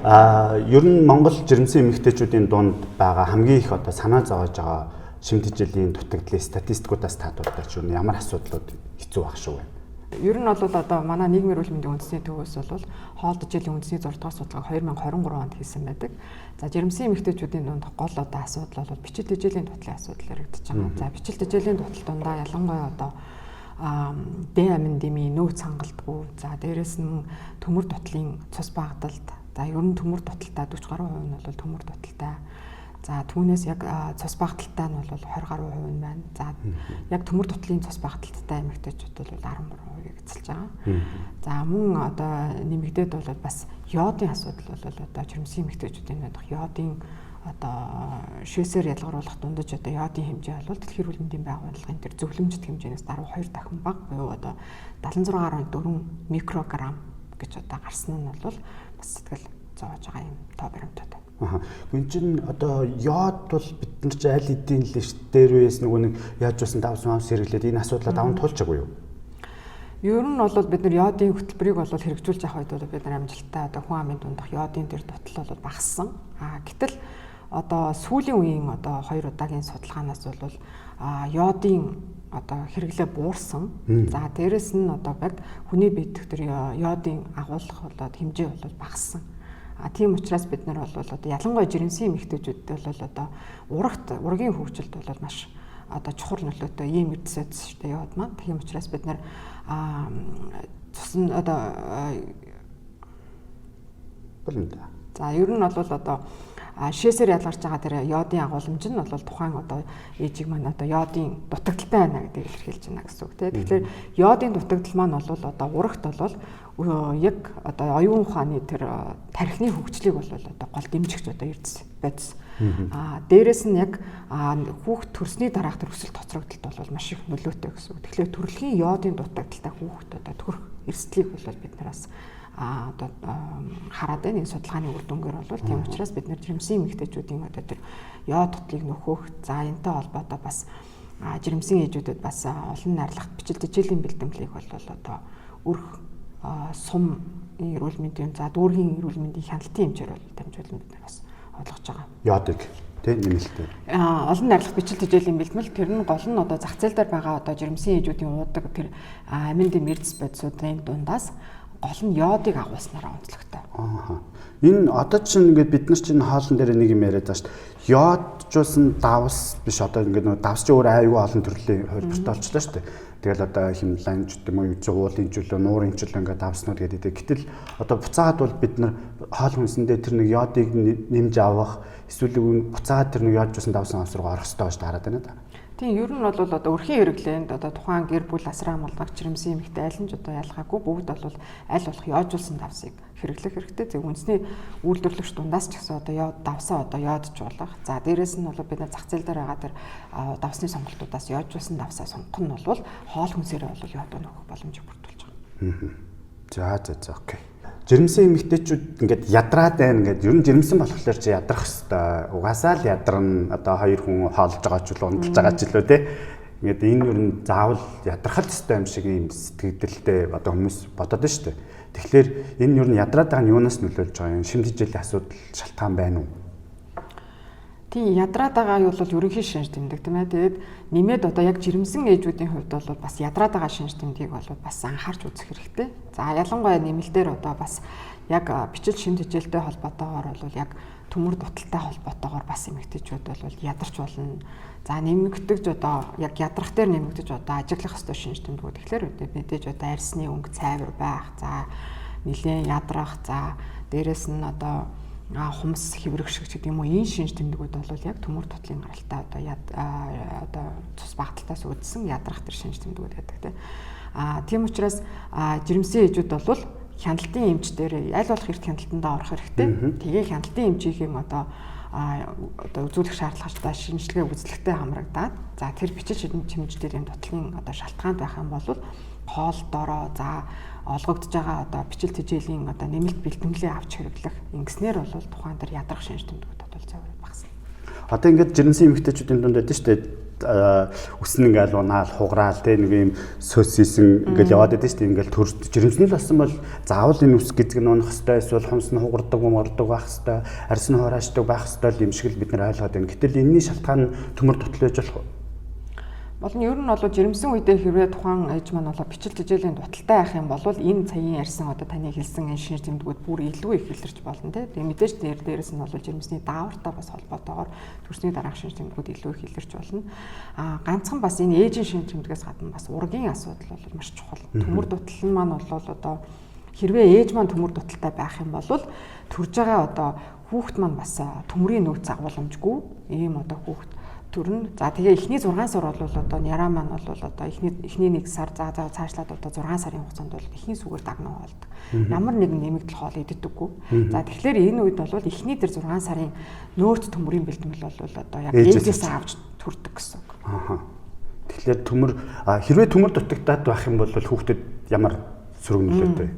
Ер нь Монгол жирэмсэн эмэгтэйчүүдийн дунд байгаа хамгийн их одоо санаа зовоож байгаа шимтгэлийн дутагдлын статистикуудаас та дурдж юу ямар асуудлууд хэцүү байх шүү вэ? Ер нь бол одоо манай нийгмийн эрүүл мэндийн үндэсний төвөөс бол хоолтой жилийн үндэсний 6 дугаар судалгааг 2023 онд хийсэн байдаг. За жирэмсэн эмэгтэйчүүдийн дунд гол одоо асуудал бол бичил тэжээлийн дутлын асуудал яригдж байгаа. За бичил тэжээлийн дутал дундаа ялангуяа одоо Д амин дэмий нөөц хангалтгүй. За дээрэс нь төмөр дутлын цус багталт. За ер нь төмөр дуталтай 40 гаруй хувь нь бол төмөр дуталтай. За түүнээс яг цус багталтай нь бол 20 гаруй хувь нь байна. За яг төмөр дутлын цус багталттай эмэгтэйчүүд бол 13% эзэлж байгаа. За мөн одоо нэмэгдээд бол бас йодын асуудал бол одоо жирэмсэн эмэгтэйчүүдийн дунд йодын одоо шээсээр ялгаруулах дундаж одоо йодын хэмжээ бол дэлхийн эрүүл мэндийн байгууллагын тэр зөвлөмжт хэмжээнээс 12 дахин бага буюу одоо 76.4 микрограмм гэж одоо гарсан нь бол бас сэтгэл зовоож байгаа юм тоо баримтууд. Гүн чин одоо йод бол бид нар ч аль эдийн лист дээр үес нөгөө нэг яаж басан давсан амс хэрэглээд энэ асуудлаа даван туулчихгүй юу? Ер нь бол бид нар йодын хөтөлбөрийг бол хэрэгжүүлж явах үед бол бид нар амжилттай одоо хүн амын дундах йодын тэр дутал бол багассан. Гэтэл одоо сүүлийн үеийн одоо 2 удаагийн судалгаанаас бол йодын одоо хэрэглээ буурсан. За дээрэс нь одоо яг хүний биед тэр йодын агуулгах болоод хэмжээ бол багассан. Тийм учраас бид нар бол одоо ялангуяа жирэмсэн эмэгтэйчүүдэд бол одоо ургийн хөгжилд бол маш одоо чухал нөлөөтэй ийм эдсэдс шүү дээ йод маань. Тийм учраас бид нар цусны одоо за ер нь бол одоо шээсээр ялгарч байгаа тэр йодын агуулмж нь бол тухайн одоо ээжиг маань одоо йодын дутагдaltaй байна гэдгийг илэрхийлж байна гэсэн үг тийм. Тэгэхээр йодын дутагдал маань бол одоо урагт бол яг одоо оюун ухааны тэр тархины хөгжлийг бол одоо гол дэмжигч одоо эрдэс байдс. Дээрэс нь яг хүүхд төрсний дараах тэр өсөлт тоцрогдолд бол маш их нөлөөтэй гэсэн үг. Тэгэхээр төрөлхийн йодын дутагдaltaй хүүхд одоо төрөх эрсдлийг бол бид нараас одоо хараад байна. Энэ судалгааны үр дүнгээр бол тийм учраас бид нар жирэмсэн эмэгтэйчүүдийн одоо тэр йод дутлыг нөхөх за энэтэй холбоотой бас жирэмсэн ээжүүдэд бас олон найрлагт бичил тэжээлийн бэлтгэлийг бол одоо өрх сум эрүүл мэндийн за дүүргийн эрүүл мэндийн хяналтын хэмжээр бол дамжуулан бид нар бас ойлгож байгаа. Йодыг тийм нэмэлттэй. Олон найрлагт бичил тэжээлийн бэлтгэл тэр нь гол нь одоо зах зээл дээр байгаа одоо жирэмсэн ээжүүдийн уудаг тэр амин дэм эрдэс бодисуудын дундаас гол нь йодыг агуулснараа онцлогтой. Энэ одоо чинь ингээд бид нар чинь хоолн дээр нэг юм яриад байгаа шүү дээ. Йоджуулсан давс биш одоо ингээд нөгөө давс чи өөр аюулгүй олон төрлийн хувилбартай болчихлоо шүү дээ. Тэгэл одоо химланч гэдэг юм уу зугуулын чөлөө, нуурын чөлөө ингээд давснууд гэдэг. Гэтэл одоо буцаагаад бол бид нар хоол хүнсэндээ тэр нэг йодыг нэмж авах эсвэл буцаагаад тэр нэг йоджуулсан давсан авс руу орох хэрэгтэй гэж хараад байна да. Тийм ер нь бол одоо өрхийн хэрэглээнд одоо тухайн гэр бүл асран амгалдаг жирэмсэн эмэгтэй аль нь ч одоо ялгаагүй бүгд бол аль болох йоджуулсан давсыг хэрэглэх хэрэгтэй. Зөв үндэсний үйлдвэрлэгч дундаас ч гэсэн одоо йод давсаа одоо йоджуулах. За дээрэс нь бол бид нар зах зээл дээр байгаа тэр давсны сонголтуудаас йоджуулсан давсаа сонгох нь бол хоол хүнсээрээ бол йод нөхөх боломжийг бүрдүүлж байгаа. За окей. Жирэмсэн эмэгтэйчүүд ингээд ядраад байна гэдэг. Ер нь жирэмсэн болохоор чи ядрах хэвээр. Угаасаа л ядарна. Одоо хоёр хүн хоолж байгаа ч үл ундалж байгаа ч илүү те. Ингээд энэ ер нь заавал ядрах л хэвээр юм шиг юм сэтгэлдэлтэй одоо хүмүүс бодоод байна шүү дээ. Тэгэхээр энэ ер нь ядраад байгаа нь юунаас нөлөөлж байгаа юм? Шимт хичээлийн асуудал шалтгаан байна уу? Тийм ядраад байгаа юу бол ерөнхий шинж тэмдэг тийм ээ. Тэгээд нэмээд одоо яг жирэмсэн ээжүүдийн хувьд бол бас ядраад байгаа шинж тэмдгийг бол бас анхаарч үзэх хэрэгтэй. За ялангуяа нэмэлтээр одоо бас яг бичил шимт хичээлтэй холбоотойгоор бол яг төмөр дуталтай холбоотойгоор бас эмэгтэйчүүд бол ядарч болно. За нэмэгдэж одоо яг ядрах дээр нэмэгдэж одоо ажиглах ёстой шинж тэмдгүүд. Тэгэхээр мэдээж одоо арьсны өнгө цайвар байх. За нэлээд ядрах. За дээрэс нь одоо хумс хэврэгших гэдэг юм уу энэ шинж тэмдгүүд бол яг төмөр дутлын гаралтай одоо цус багталтаас үүдсэн ядрах төр шинж тэмдгүүд байдаг тийм учраас жирэмсэн ээжүүд бол хяналтын эмч дээр аль болох эрт хяналтандаа орох хэрэгтэй. Тэгээ хяналтын эмчийн юм одоо үзүүлэх шаардлагатай шинжилгээ үзлэгтэй хамрагдаад за тэр бичил чимжлэр юм дутлын одоо шалтгаанд байх юм бол хоол дороо за олгогдож байгаа одоо бичил тэжээлийн одоо нэмэлт бэлтгэлээ авч хэрэглэх ингэснээр бол тухайн дээр ядрах шинж тэмдгүүд бол зөвхөн багасна. Одоо ингээд жирэмсэн эмэгтэйчүүдийн дунд байдаг шүү дээ. өснө ингээл унаал хугараал те нэг юм сөс хийсэн ингээл яваад байдаг шүү дээ. Ингээл төрж жирэмснэл болсон бол заавал энэ ус гизэг нь унах хэвээр эсвэл хумс нь хугардаг мордог байх хэвээр арьс нь хураачдаг байх хэвээр юм шиг л бид нар ойлгоод байна. Гэтэл энэний шалтгаан нь төмөр дутал байж болох уу? Болно ер нь бол жирэмсэн үедээ хэрвээ тухайн ээж маань бол бичил тэжээлийн дуталтай байх юм бол энэ цагийн ярьсан одоо таны хэлсэн энэ шинж тэмдгүүд бүр илүү их илэрч болно тийм. Тэгээ мэдээж дээрээс нь бол жирэмсний даавартай бас холбоотойгоор төрсний дараах шинж тэмдгүүд илүү их илэрч болно. Ганцхан бас энэ ээжийн шинж тэмдгээс гадна бас ургийн асуудал бол маш чухал. Төмөр дутал нь маань бол одоо хэрвээ ээж маань төмөр дуталтай байх юм бол төрж байгаа одоо хүүхэд маань бас төмрийн нөөц агуулмжгүй ийм одоо хүүхэд төрн. За тэгээ эхний 6 сар бол одоо яраа маань бол одоо эхний 1 сар цаашлаад одоо 6 сарын хугацаанд бол эхний сүгээр дагнаа болдог. Ямар нэгэн нэмэгдэл хоол иддэггүй. За тэгэхээр энэ үед бол эхний дээр 6 сарын нөөц төмрийн бэлтгэл бол одоо яг ээжээс авч төрдөг гэсэн үг. Аа. Тэгэхээр төмөр хэрвээ төмөр дутагдаад байх юм бол хүүхдэд ямар сөрөг нөлөөтэй?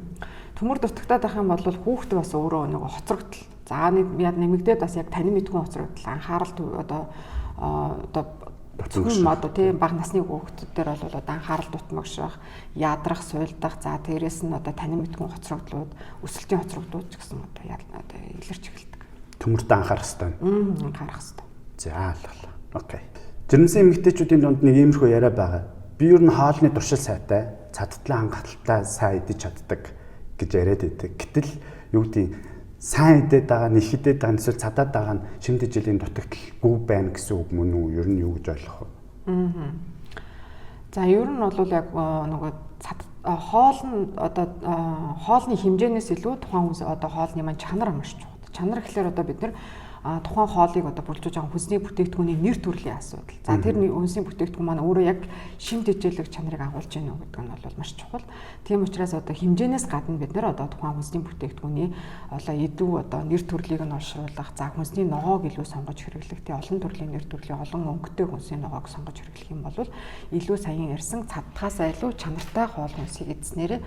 Төмөр дутагдаад байх юм бол хүүхд бас өөрөө нэг хоцрогдол. За нэмэгдээд бас яг танин мэдгүй хоцрогдол анхаарал одоо зөвхөн одоо тийм бага насны хүүхдүүд дээр бол одоо анхаарал дутмагших, ядрах, суйлдах, за дээрэс нь одоо танин мэдгүй хоцрогдлууд, өсөлтийн хоцрогдлууд ч гэсэн одоо илэрч эхэлдэг. Төмөртөө анхаарах хэрэгтэй. Анхаарах хэрэгтэй. За алгалаа. Окей. Жирэмсэн эмэгтэйчүүдийн дунд нэг иймэрхүү яриа байгаа. Би ер нь хоолны туршил сайтай, цадтлан хангалттай сайн идэж чаддаг гэж яриад байдаг. Гэтэл юу гэдэг сайн идээд байгаа, их идээд байгаа, эсвэл цадаад байгаа нь шинэ тэжээлийн дутагдaltaгүй байна гэсэн үг мөн үү? Ер нь юу гэж ойлгох вэ? За ер нь бол яг нөгөө хоол нь одоо хоолны хэмжээнээс илүү тухайн хүн одоо хоолны маань чанар маш чухал. Чанар гэхэлэр одоо бид нар тухайн хоолыг одоо бүлжүүлж байгаа хүнсний бүтээгдэхүүний нэр төрлийн асуудал. За тэр хүнсний бүтээгдэхүүн маань өөрөө яг шим тэжээлэг чанарыг агуулж байна уу гэдэг нь бол маш чухал. Тийм учраас одоо хэмжээнээс гадна бид нар одоо тухайн хүнсний бүтээгдэхүүний эдүү одоо нэр төрлийг нь олшруулах, за хүнсний ногоог илүү сонгож хэрэглэх, тий олон төрлийн нэр төрлийн олон өнгөтэй хүнсний ногоог сонгож хэрэглэх юм бол илүү саяхан ярьсан цадтахаасаа илүү чанартай хоол хүнсийг эзнээр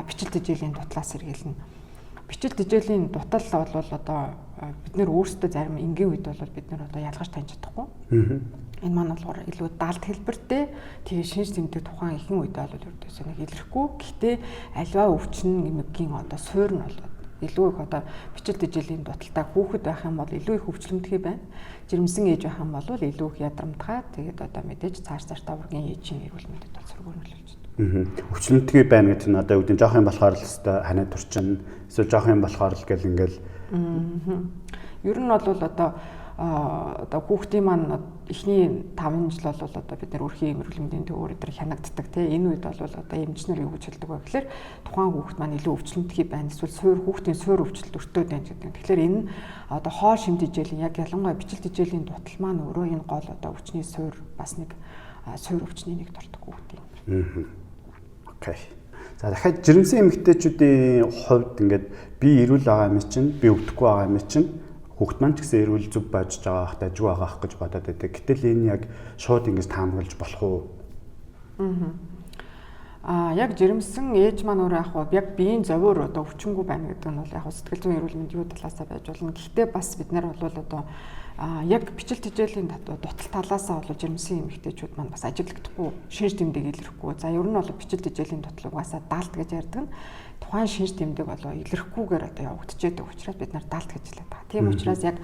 бичил тэжээлийн дутлаас сэргийлнэ. Бичил тэжээлийн дутал бол одоо бид нэр өөрсдөө зарим энгийн үед бол бид нэр одоо ялгаж таньж чадахгүй. Энэ маань болохоор илүү даалт хэлбэртэй тэгээ шинж тэмдэг тухайн ихэнх үед бол ердөөсөө нэг илэрхгүй. Гэхдээ альва өвчин эмгэгийн одоо суурь нь бол илүү их одоо бичил тэжээлийн дуталтай хүүхэд байх юм бол илүү их өвчлөмтгий байна. Жирэмсэн ээж байх юм бол илүү их ядрамтгай. Тэгээд одоо мэдээж цааш ургийн ээжийн эрүүл мэндэд бол сөргөөнөлж байна. Өвчлөмтгий байна гэдэг нь одоо үүдэн жоох юм болохоор л өстой ханаа турчин эсвэл жоох юм болохоор л гэл ингээл ер нь бол одоо хүүхдийн маань эхний 5 жил бол одоо бид нар өрхийн эрүүл мэндийн төвөөр өдр хянагддаг тийм энэ үед бол одоо эмчнэр юу гэж хэлдэг вэ гэхээр тухайн хүүхд маань илүү өвчлөмтгий байна эсвэл хүүхдийн суурь өвчлөлт өртөөд байна гэдэг. Тэгэхээр энэ одоо хоол шим тэжээлийн яг ялангуяа бичил тэжээлийн дутал маань өөрөө энэ гол одоо өвчний суурь бас нэг суурь өвчний нэг дуртай хүүхдийн. Окей. За дахиад жирэмсэн эмэгтэйчүүдийн хувьд ингээд би эрүүл байгаа юм чинь би өвдөхгүй байгаа юм чинь хүүхд маань ч гэсэн эрүүл зүв байж байгаа хат ажиг байгаа гэж бодоод байдаг. Гэтэл энэ яг шууд ингэж таамаглаж болох уу? Яг жирэмсэн ээж маань өөрөө яг биеийн зовоор одоо өвчнгүй байна гэдэг нь бол яг сэтгэл зүйн эрүүл мэндийн талаасаа байж болно. Гэхдээ бас бид нар бол одоо яг бичил тэжээлийн дутал талаасаа бол жирэмсэн эмэгтэйчүүд маань бас ажиглагдахгүй, шинж тэмдэг илэрхгүй. За ер нь бол бичил тэжээлийн дутал угаасаа даалт гэж ярьдаг нь тухайн шинж тэмдэг болоо илэрхгүйгээр одоо явагдчихэдэг учраас бид нар даалт гэж хэлээд байгаа. Тийм учраас яг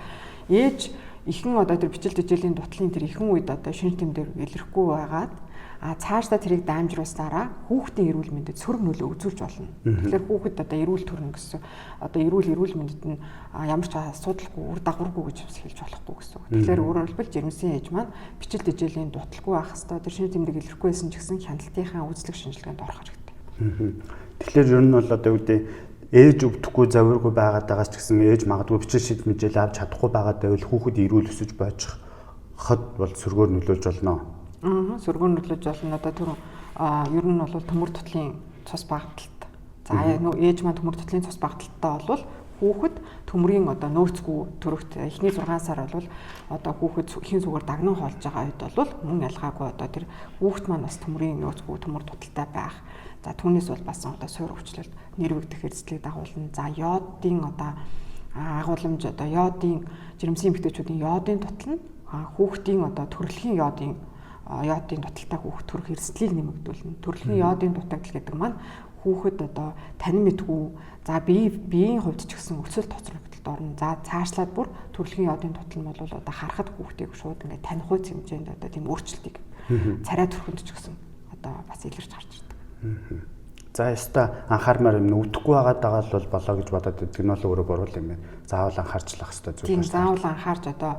ээж ихэнх одоо тэр бичил тэжээлийн дутлын тэр ихэнх үед одоо шинж тэмдэг илэрхгүй байгаад цаашдаа тэрийг даамжруулсараа хүүхдийн эрүүл мэндэд сөрөг нөлөө үзүүлж болно. Тэгэхээр хүүхэд одоо эрүүл төрнө гэсэн одоо эрүүл мэндэд нь ямар ч асуудалгүй үр дагаваргүй гэж хэлж болохгүй гэсэн. Тэгэхээр өөрөөр хэлбэл жирэмсэн ээж маань бичил тэжээлийн дуталгүй байх хэвээр тэр шинж тэмдэг илэрхгүй байсан ч гэсэн хяналтынхаа үзлэг шинжилгээнд орох хэрэгтэй. Тэгэхээр ер нь бол одоо үүдээ ээж өвдөхгүй завиргүй байгаад байгаас ч гэсэн ээж магадгүй бичил шид мэжэл авч чадахгүй байгаад байвал хүүхэд эрүүл өсөж байж хад бол сөргөөр нөлөөлж болно. Сөргөөр нөлөөлж болно. Одоо тэр ер нь бол төмөр дутлын цус багталт. За ээж маань төмөр дутлын цус багталттай бол хүүхэд төмрийн одоо нөөцгүй төрөгт эхний 6 сар бол одоо хүүхэд ихэн сүгээр дагнан хоолж байгаа үед бол мөн ялгаагүй одоо тэр хүүхэд маань бас төмрийн нөөцгүй төмөр дуталтай байх. За түүнээс бол бас одоо суурь өвчлөлт нэрвэгдэх эрсдлийг дагуулна. За йодын одоо агуулмж одоо йодын жирэмсэн эмэгтэйчүүдийн йодын дутал нь хүүхдийн одоо төрөлхийн йодын дуталтай хүүхд төрөх эрсдлийг нэмэгдүүлнэ. Төрөлхийн йодын дутагдал гэдэг маань хүүхэд одоо танин мэдгүй за биеийн хувьд ч гэсэн өсөлт тоцрогдолд орно. За цаашлаад бүр төрөлхийн йодын дутал нь бол одоо харахад хүүхдийг шууд ингээд таних үз хэмжээнд одоо тийм өөрчлөлтийг царай төрхөнд ч гэсэн одоо бас илэрч гарч ирдэг. За яста анхаармаар юм үдэхгүй байгаа л болоо гэж бодоод байдаг нь бол өөрөө буруу юм байна. Заавал анхаарчлах хэрэгтэй зүйл байна. Тийм заавал анхаарч одоо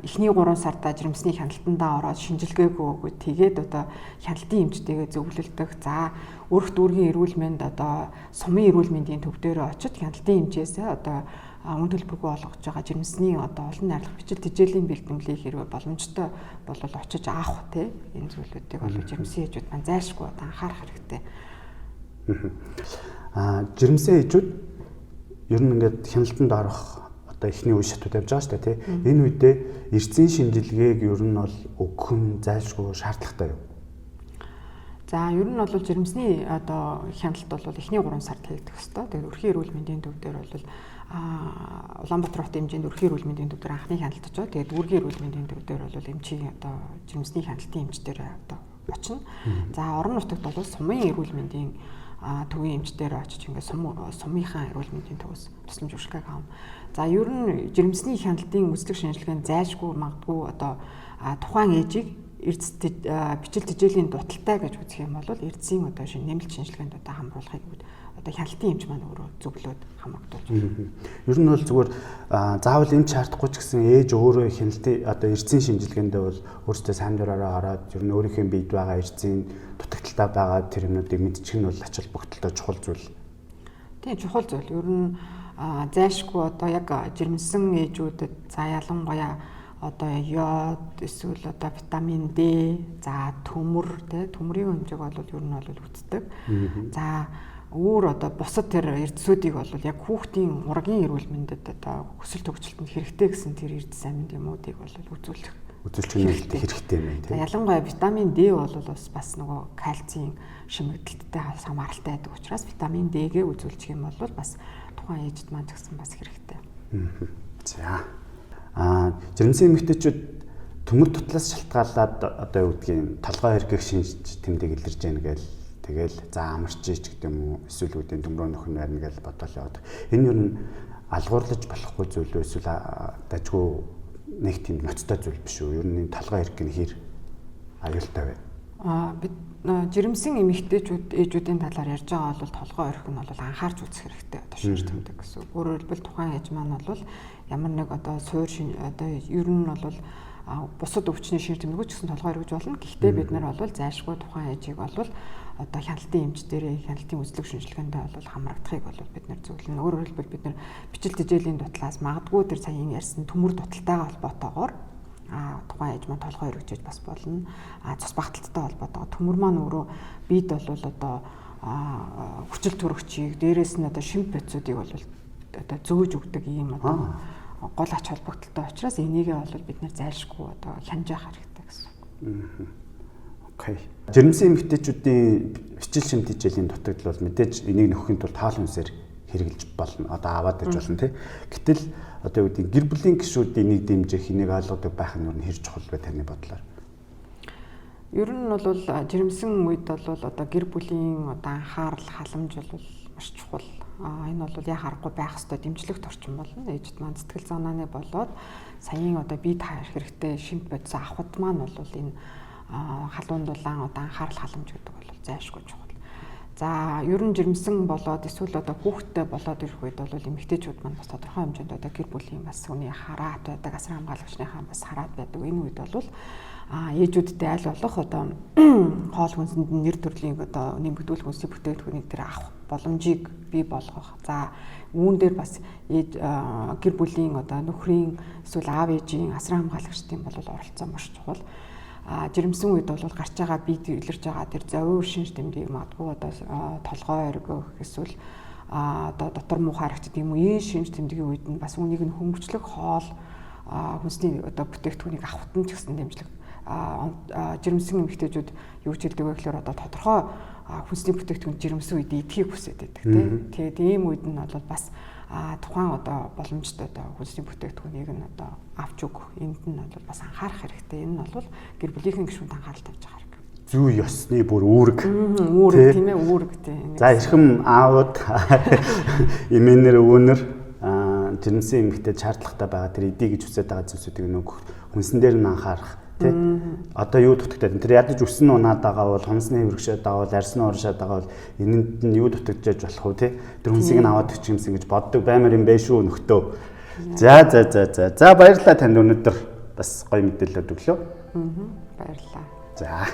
эхний 3 сарда жирэмсний хяналтандаа ороод шинжилгээгүй өгөө тэгээд одоо хяналтын эмчтэйгээ зөвлөлдөх. За өрх дүүргийн эрүүл мэнд одоо сумын эрүүл мэндийн төв дээр очиж хяналтын эмчээс одоо үн төлбөргүй олгож байгаа жирэмсний одоо олон найрлах бичил тэжээлийн бэлтгэлийг хэрвээ боломжтой бол очиж авах те энэ зүйлүүдийг бол жирэмсэн ээжүүд маань зайлшгүй одоо анхаарах хэрэгтэй. Жирэмсэн ээжүүд ер нь ингээд хяналтанд орох одоо эхний үе шатууд явж байгаа шүү дээ тий. Энэ үедээ эрцийн шинжилгээг ер нь бол өгөх нь зайлшгүй шаардлагатай юу? За ер нь бол жирэмсний одоо хяналт бол эхний 3 сард хийгдэх ёстой. Тэгээд өрхийн эрүүл мэндийн төв дээр бол Улаанбаатар хотын хэмжээнд өрхийн эрүүл мэндийн төв дээр анхны хяналт очоод тэгээд дүүргийн эрүүл мэндийн төв дээр бол эмчийн одоо жирэмсний хяналтын эмчдэр одоо очино. За орон нутагт бол сумын эрүүл мэндийн төвийн эмчдэр очиж ингээд сумынхаа эрүүл мэндийн төвөөс тусламж үйлчилгээг авна. За ер нь жирэмсний хяналтын үзлэг шинжилгээнд зайлшгүй магадгүй одоо тухайн ээжийг бичил тэжээлийн дуталтай гэж үзэх юм бол эрдэсийн одоо шинэ нэмэлт шинжилгээнд одоо хамруулахыг одоо хяналтын эмч маань өөрөө зөвлөөд хамгаалж байна. Ер нь бол зүгээр заавал эмч шаардахгүй ч гэсэн ээж өөрөө хяналтын одоо эрдэсийн шинжилгээндээ бол өөртөө сайн дураараа ороод ер нь өөрийнхөө биед байгаа эрдэсийн дутагдaltaй байгаа тэр юмнуудыг мэдчих нь бол ач холбогдолтой чухал зүйл. Тийм чухал зүйл. Ер нь зайлшгүй одоо яг жирэмсэн ээжүүдэд за ялангуяа одоо йод эсвэл одоо витамин D, за төмөр төмрийн хэмжээг бол ер нь бол үздэг. За өөр одоо бусад тэр эрдэсүүдийг бол яг хүүхдийн ургийн эрүүл мэндэд одоо өсөлт төгсөлтөнд хэрэгтэй гэсэн тэр эрдэс аминд юмуудыг бол үзүүлж хэрэгтэй юм тийм. Ялангуяа витамин D бол бас нөгөө кальцийн шимэгдэлттэй хамааралтай байдаг учраас витамин D-гээ үзүүлчих юм бол бас тухайн ээжид маань гэсэн бас хэрэгтэй. За жирэмсэн эмэгтэйчүүд төмөр дутлаас шалтгаалаад одоо юу гэдгийг толгой хэргийг шинж тэмдэг илэрж яана гээл тэгэл за амарчиж гэдэг юм уу эсвэл үүдийн төмрөө нөхөн байна гэж бодоод яваад. Энэ юу н алгуурлаж болохгүй зүйл үү эсвэл дажгүй нэг тийм ноцтой зүйл биш үү? Ер нь толгой хэрэг нь хэр аюултай вэ? Бид жирэмсэн эмэгтэйчүүд ээжүүдийн талаар ярьж байгаа бол толгой орхих нь бол анхаарч үзэх хэрэгтэй одоо шинж тэмдэг гэсэн. Өөрөөр хэлбэл тухайн ээж маань бол ямар нэг одоо суур одоо ер нь бол бусад өвчний шинж тэмдэггүй ч гэсэн толгой орхиж болно. Гэхдээ бид нар бол зайлшгүй тухайн ээжийг бол одоо хяналтын эмч дээрээ хяналтын үзлэг шинжилгээндээ бол хамрагдахыг бол бид нар зөвлөнө. Өөрөөр хэлбэл бид нар бичил тэжээлийн дутлаас магадгүй тэр саяхан ярьсан төмөр дуталтайгаа холбоотойгоор тухайн ээж маань толгой өргөжж бас болно. Цус багталттай холбоотойгоор төмөр маань өөрөө бид бол одоо хүчил төрөгчийг дээрээс нь одоо шимп бацуудыг бол одоо зөөж өгдөг ийм одоо гол ач холбогдолтой учраас энийгээ бол бид нэр зайлшгүй одоо хянаж явах хэрэгтэй гэсэн. Окей. Жирэмсэн эмэгтэйчүүдийн бичил шимт хичээлийн дутагдал бол мэдээж энийг нөхөхийн тулд таал үнсээр хэрэгжилж болно. Одоо аваад ирж болно тий. Гэтэл одоо юу гэдэг гэр бүлийн гишүүд энийг дэмжих, энийг ойлгодог байх нь юу хэр чухал вэ таны бодлоор? Ер нь бол жирэмсэн үед бол одоо гэр бүлийн одоо анхаарал, халамж бол маш чухал. Энэ бол яа харахгүй байх ёстой дэмжлэгт орчин болно. Ээжд маань сэтгэл санааны болоод саяын одоо бие таах хэрэгтэй шимт бодис авахд маань бол энэ халуун дулаан одоо анхаарал халамж гэдэг бол зайлшгүй чухал. За ер нь жирэмсэн болоод эсвэл одоо хүүхэдтэй болоод ирэх үед бол эмэгтэйчүүд маань бас тодорхой хэмжээнд одоо гэр бүлийн бас хүний хараат байдаг, асар хамгаалагчныхаа бас хараат байдаг. Энэ үед бол ээжүүдтэй аль болох одоо хоол хүнсэнд нэр төрлийн одоо нэмэгдүүлэх хүнсний бүтээгдэхүүнийг тэр авах боломжийг бий болгох. За үүн дээр бас гэр бүлийн одоо нөхрийн эсвэл аав ээжийн асар хамгаалагчдын бол оролцоо маш чухал. Жирэмсэн үед бол гарч байгаа бид илэрж байгаа тэр зовир шинж тэмдэг магадгүй одоо толгой оргих эсвэл одоо дотор муухай харагддаг юм уу энэ шинж тэмдгийн үед нь бас үнийг нь хөнгөчлөх хоол хүнсний одоо бүтээгдэхүүнийг авахт нь ч гэсэн дэмжлэг жирэмсэн эмэгтэйчүүд юу ч хэлдэг вэ гэхээр одоо тодорхой хүнсний бүтээгдэхүүн жирэмсэн үед идэхийг хүсэж байдаг тийм. Тэгээд ийм үед нь бол бас тухайн одоо боломжтой одоо хүнсний бүтээгдэхүүнийг нь одоо авч өгөх. Энд нь бол бас анхаарах хэрэгтэй. Энэ нь бол гэр бүлийнхэн гишүүнд анхаарал тавьж байгаа хэрэг. Зүй ёсны бүр үүрэг. Үүрэг тийм ээ, үүрэг тийм. За эрхэм аауд эмээнэр өвөнөр жирэмсэн эмэгтэй шаардлагатай байгаа тэр эдий гэж үзээд байгаа зүйлсүүдийг нөгөө хүнсэн дээр нь анхаарах тий. Одоо юу дутагдаад тэр ядаж өсөн унаад байгаа бол хонсны хөврөгшөөд байгаа бол арьсны оршоод байгаа бол энэнд нь юу дутагдж болох вэ тий. Тэр хүнсийг нь аваад өчх юмсан гэж боддог баймар юм бэ шүү нөхдөө. За баярлалаа танд өнөөдөр бас гоё мэдээлэл өглөө. Баярлалаа. За